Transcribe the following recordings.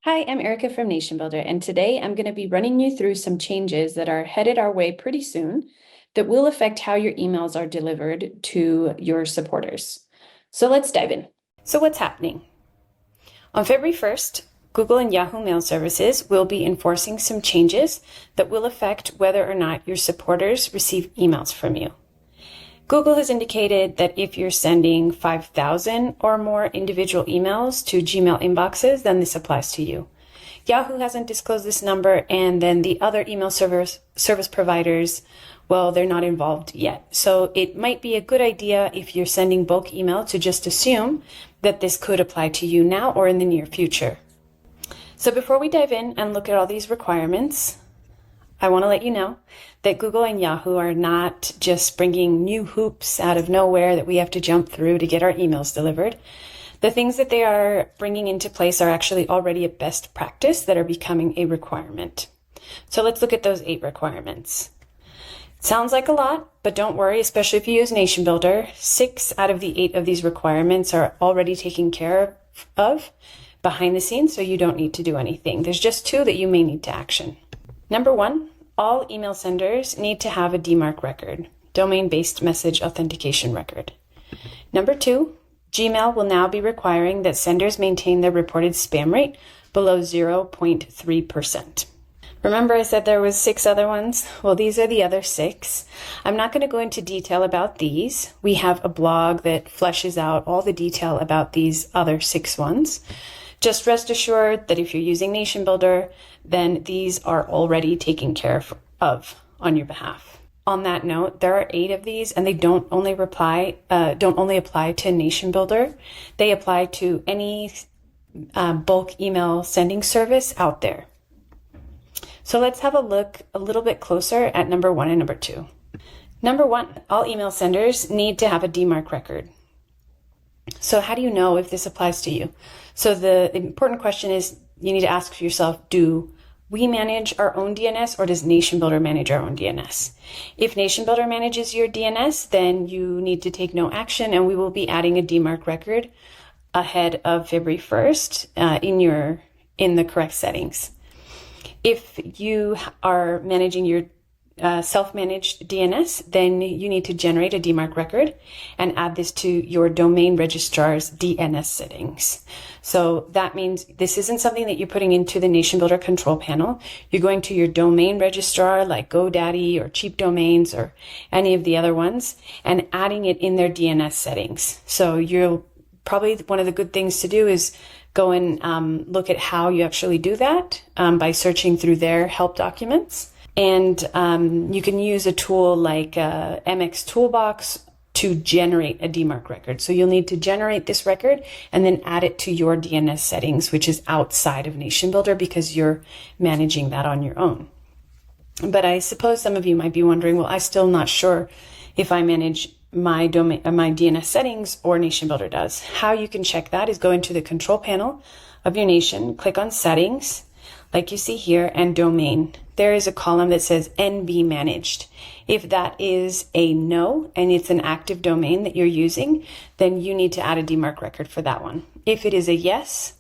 Hi, I'm Erika from NationBuilder, and today I'm going to be running you through some changes that are headed our way pretty soon that will affect how your emails are delivered to your supporters. So let's dive in. So what's happening? On February 1st, Google and Yahoo Mail Services will be enforcing some changes that will affect whether or not your supporters receive emails from you. Google has indicated that if you're sending 5,000 or more individual emails to Gmail inboxes, then this applies to you. Yahoo hasn't disclosed this number, and then the other email service providers, well, they're not involved yet. So it might be a good idea if you're sending bulk email to just assume that this could apply to you now or in the near future. So before we dive in and look at all these requirements, I want to let you know that Google and Yahoo are not just bringing new hoops out of nowhere that we have to jump through to get our emails delivered. The things that they are bringing into place are actually already a best practice that are becoming a requirement. So let's look at those 8 requirements. Sounds like a lot, but don't worry, especially if you use NationBuilder. 6 out of the 8 of these requirements are already taken care of behind the scenes, so you don't need to do anything. There's just 2 that you may need to action. Number 1, all email senders need to have a DMARC record, domain-based message authentication record. Number 2, Gmail will now be requiring that senders maintain their reported spam rate below 0.3%. Remember I said there was 6 other ones? Well, these are the other 6. I'm not going to go into detail about these. We have a blog that fleshes out all the detail about these other 6 ones. Just rest assured that if you're using NationBuilder, then these are already taken care of on your behalf. On that note, there are 8 of these, and they don't only apply to NationBuilder. They apply to any bulk email sending service out there. So let's have a look a little bit closer at number 1 and number 2. Number 1, all email senders need to have a DMARC record. So how do you know if this applies to you? So the important question is, you need to ask yourself, do we manage our own DNS or does NationBuilder manage our own DNS? If NationBuilder manages your DNS, then you need to take no action, and we will be adding a DMARC record ahead of February 1st in the correct settings. If you are managing your self-managed DNS, then you need to generate a DMARC record and add this to your domain registrar's DNS settings. So that means this isn't something that you're putting into the NationBuilder control panel. You're going to your domain registrar like GoDaddy or Cheap Domains or any of the other ones and adding it in their DNS settings. So you'll probably, one of the good things to do is go and look at how you actually do that by searching through their help documents. And you can use a tool like MX Toolbox to generate a DMARC record. So you'll need to generate this record and then add it to your DNS settings, which is outside of NationBuilder because you're managing that on your own. But I suppose some of you might be wondering, well, I'm still not sure if I manage my DNS settings or NationBuilder does. How you can check that is go into the control panel of your Nation, click on Settings, like you see here, and Domain. There is a column that says NB Managed. If that is a no and it's an active domain that you're using, then you need to add a DMARC record for that one. If it is a yes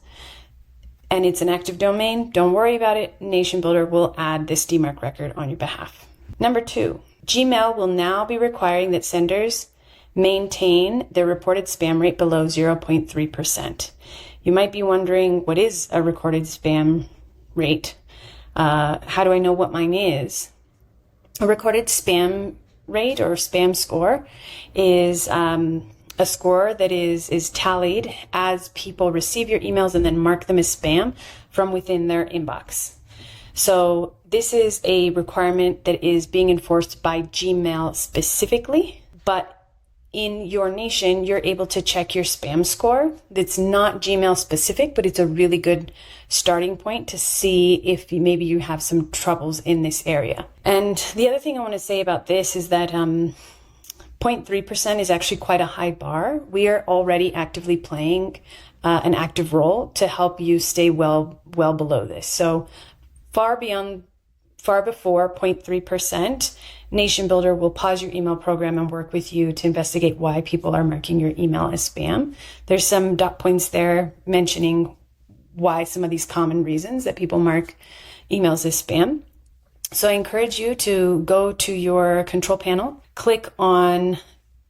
and it's an active domain, don't worry about it. NationBuilder will add this DMARC record on your behalf. Number 2, Gmail will now be requiring that senders maintain their reported spam rate below 0.3%. You might be wondering, what is a recorded spam rate? How do I know what mine is? A recorded spam rate or spam score is a score that is tallied as people receive your emails and then mark them as spam from within their inbox. So this is a requirement that is being enforced by Gmail specifically, but in your Nation, you're able to check your spam score. That's not Gmail specific, but it's a really good starting point to see if maybe you have some troubles in this area. And the other thing I want to say about this is that 0.3% is actually quite a high bar. We are already actively playing an active role to help you stay well below this. So far before 0.3%, NationBuilder will pause your email program and work with you to investigate why people are marking your email as spam. There's some dot points there mentioning why some of these common reasons that people mark emails as spam. So I encourage you to go to your control panel, click on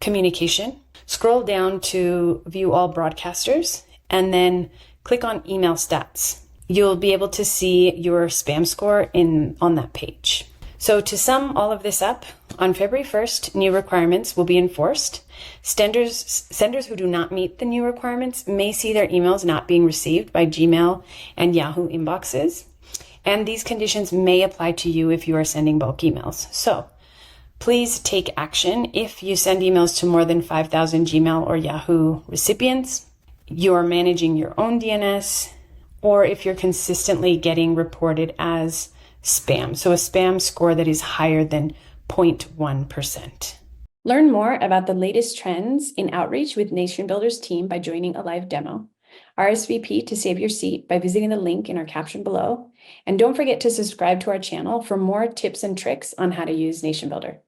communication, scroll down to view all broadcasters, and then click on email stats. You'll be able to see your spam score on that page. So to sum all of this up, on February 1st, new requirements will be enforced. Senders who do not meet the new requirements may see their emails not being received by Gmail and Yahoo inboxes. And these conditions may apply to you if you are sending bulk emails. So please take action if you send emails to more than 5,000 Gmail or Yahoo recipients, you're managing your own DNS, or if you're consistently getting reported as spam. So a spam score that is higher than 0.1%. Learn more about the latest trends in outreach with NationBuilder's team by joining a live demo. RSVP to save your seat by visiting the link in our caption below. And don't forget to subscribe to our channel for more tips and tricks on how to use NationBuilder.